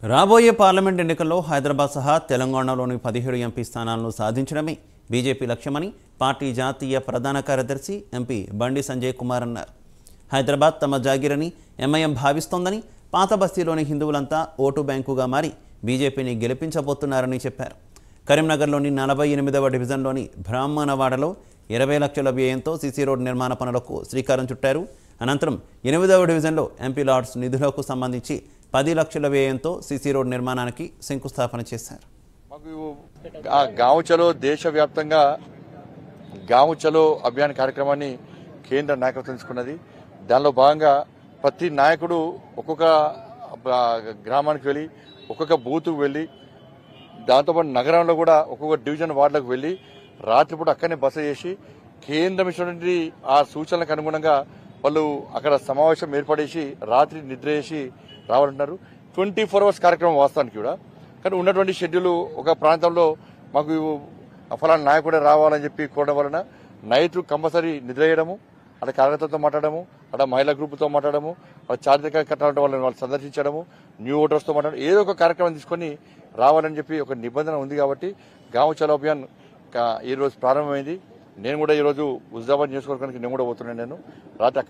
రాబోయే పార్లమెంట్ ఎన్నికల్లో హైదరాబాద్ సహా తెలంగాణలోని 17 ఎంపీ స్థానాలను సాధించడమే బీజేపీ లక్ష్యమని పార్టీ జాతీయ ప్రధాన కార్యదర్శి ఎంపీ బండి సంజయ్ కుమార్ అన్నారు. హైదరాబాద్ తమ జాగీరని ఎంఐఎం భావిస్తోందని, పాత బస్తీలోని హిందువులంతా ఓటు బ్యాంకుగా మారి బీజేపీని గెలిపించబోతున్నారని చెప్పారు. కరీంనగర్లోని 48వ డివిజన్లోని బ్రాహ్మణవాడలో 20 లక్షల వ్యయంతో సీసీ రోడ్ నిర్మాణ పనులకు శ్రీకారం చుట్టారు. అనంతరం 8వ డివిజన్లో ఎంపీ లాడ్స్ నిధులకు సంబంధించి 10 లక్షల వ్యయంతో సీసీ రోడ్ నిర్మాణానికి శంకుస్థాపన చేశారు. గాంవ్ చలో దేశవ్యాప్తంగా గాంవ్ చలో అభియాన్ కార్యక్రమాన్ని కేంద్ర నాయకత్వం తీసుకున్నది. దానిలో భాగంగా ప్రతి నాయకుడు ఒక్కొక్క గ్రామానికి వెళ్ళి ఒక్కొక్క బూత్కు వెళ్ళి దాంతోపాటు నగరంలో కూడా ఒక్కొక్క డివిజన్ వార్డులకు వెళ్ళి రాత్రిపూట అక్కడనే బస చేసి కేంద్రం ఇచ్చినటువంటి ఆ సూచనలకు అనుగుణంగా వాళ్ళు అక్కడ సమావేశం ఏర్పడేసి రాత్రి నిద్ర చేసి రావాలంటున్నారు. 24 అవర్స్ కార్యక్రమం వాస్తవానికి కూడా, కానీ ఉన్నటువంటి షెడ్యూల్ ఒక ప్రాంతంలో మాకు ఫలానా నాయకుడే రావాలని చెప్పి కోరడం వలన నైట్ కంపల్సరీ నిద్ర చేయడము, అక్కడ కార్యకర్తలతో మాట్లాడము, అక్కడ మహిళా గ్రూపుతో మాట్లాడము, వాళ్ళ చారిత్రక కట్టాలంటే వాళ్ళని వాళ్ళు సందర్శించడము, న్యూ ఓటర్స్తో మాట్లాడడం, ఏదో ఒక కార్యక్రమం తీసుకొని రావాలని చెప్పి ఒక నిబంధన ఉంది. కాబట్టి గాంవ్ చలో అభియాన్ ఈ రోజు ప్రారంభమైంది. నేను కూడా ఈరోజు హుజాబాద్ నియోజకవర్గానికి నేను కూడా పోతున్నాను. రాత్రి